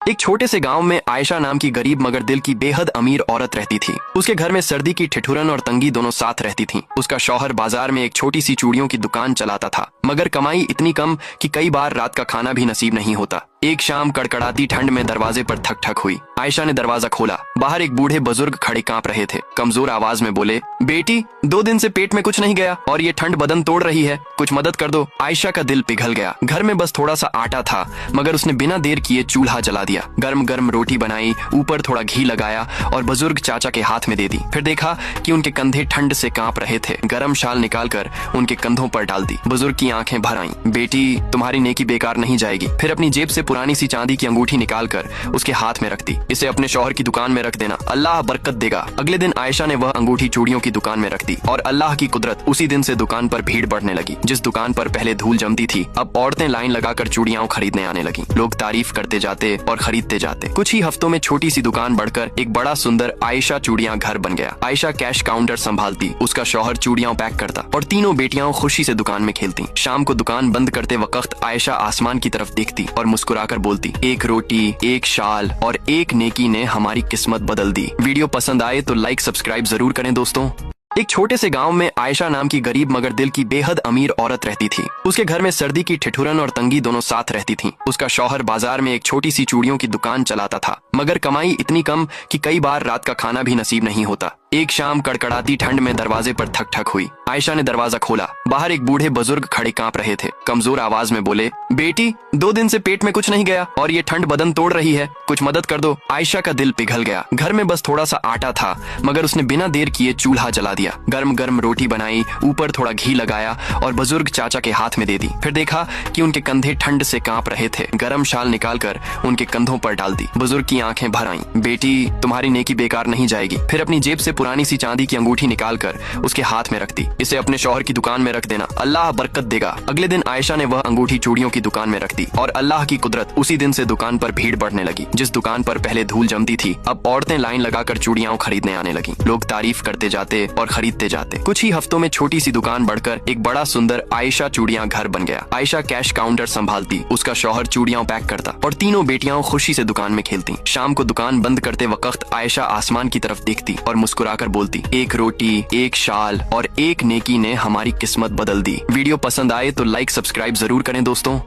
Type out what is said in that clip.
एक छोटे से गांव में आयशा नाम की गरीब मगर दिल की बेहद अमीर औरत रहती थी। उसके घर में सर्दी की ठिठुरन और तंगी दोनों साथ रहती थीं। उसका शौहर बाजार में एक छोटी सी चूड़ियों की दुकान चलाता था, मगर कमाई इतनी कम कि कई बार रात का खाना भी नसीब नहीं होता। एक शाम कड़कड़ाती ठंड में दरवाजे पर ठक ठक हुई। आयशा ने दरवाजा खोला। बाहर एक बूढ़े बुजुर्ग खड़े कांप रहे थे। कमजोर आवाज में बोले, बेटी 2 दिन से पेट में कुछ नहीं गया और ये ठंड बदन तोड़ रही है, कुछ मदद कर दो। आयशा का दिल पिघल गया। घर में बस थोड़ा सा आटा था, मगर उसने बिना देर किए चूल्हा जला दिया। गर्म गर्म रोटी बनाई, ऊपर थोड़ा घी लगाया और बुजुर्ग चाचा के हाथ में दे दी। फिर देखा कि उनके कंधे ठंड से कांप रहे थे। गर्म शाल निकालकर उनके कंधों पर डाल दी। बुजुर्ग की आंखें भर आईं। बेटी, तुम्हारी नेकी बेकार नहीं जाएगी। फिर अपनी जेब से पुरानी सी चांदी की अंगूठी निकालकर उसके हाथ में रख दी। इसे अपने शौहर की दुकान में रख देना, अल्लाह बरकत देगा। अगले दिन आयशा ने वह अंगूठी चूड़ियों की दुकान में रख दी और अल्लाह की कुदरत, उसी दिन से दुकान पर भीड़ बढ़ने लगी। जिस दुकान पर पहले धूल जमती थी, अब औरतें लाइन लगाकर चूड़ियां खरीदने आने लगी। लोग तारीफ करते जाते और खरीदते जाते। कुछ ही हफ्तों में छोटी सी दुकान बढ़कर एक बड़ा सुंदर आयशा चूड़ियां घर बन गया। आयशा कैश काउंटर संभालती, उसका शौहर चूड़ियां पैक करता और तीनों बेटियां खुशी से दुकान में खेलती। शाम को दुकान बंद करते वक्त आयशा आसमान की तरफ देखती और मुस्कुराकर बोलती, एक रोटी, एक शाल और एक नेकी ने हमारी किस्मत बदल दी। वीडियो पसंद आए तो लाइक सब्सक्राइब जरूर करें दोस्तों। एक छोटे से गांव में आयशा नाम की गरीब मगर दिल की बेहद अमीर औरत रहती थी। उसके घर में सर्दी की ठिठुरन और तंगी दोनों साथ रहती थीं। उसका शौहर बाजार में एक छोटी सी चूड़ियों की दुकान चलाता था, मगर कमाई इतनी कम कि कई बार रात का खाना भी नसीब नहीं होता। एक शाम कड़कड़ाती ठंड में दरवाजे पर ठक ठक हुई। आयशा ने दरवाजा खोला। बाहर एक बूढ़े बुजुर्ग खड़े कांप रहे थे। कमजोर आवाज में बोले, बेटी 2 दिन से पेट में कुछ नहीं गया और ये ठंड बदन तोड़ रही है, कुछ मदद कर दो। आयशा का दिल पिघल गया। घर में बस थोड़ा सा आटा था, मगर उसने बिना देर किए चूल्हा जला दिया। गर्म गर्म रोटी बनाई, ऊपर थोड़ा घी लगाया और बुजुर्ग चाचा के हाथ में दे दी। फिर देखा कि उनके कंधे ठंड से कांप रहे थे। गर्म शाल निकालकर उनके कंधों पर डाल दी। बुजुर्ग की आंखें भर आईं। बेटी, तुम्हारी नेकी बेकार नहीं जाएगी। फिर अपनी जेब से पुरानी सी चांदी की अंगूठी निकालकर उसके हाथ में रख दी। इसे अपने शौहर की दुकान में रख देना, अल्लाह बरकत देगा। अगले दिन आयशा ने वह अंगूठी चूड़ियों की दुकान में रख दी और अल्लाह की कुदरत, उसी दिन से दुकान पर भीड़ बढ़ने लगी। जिस दुकान पर पहले धूल जमती थी, अब औरतें लाइन लगाकर चूड़ियां खरीदने आने लगी। लोग तारीफ करते जाते और खरीदते जाते। कुछ ही हफ्तों में छोटी सी दुकान बढ़कर एक बड़ा सुंदर आयशा चूड़ियां घर बन गया। आयशा कैश काउंटर संभालती, उसका शौहर चूड़ियां पैक करता और तीनों बेटियां खुशी से दुकान में खेलती। शाम को दुकान बंद करते वक्त आयशा आसमान की तरफ देखती और मुस्कुराकर बोलती, एक रोटी, एक शाल और एक नेकी ने हमारी किस्मत बदल दी। वीडियो पसंद आए तो लाइक सब्सक्राइब जरूर करें दोस्तों।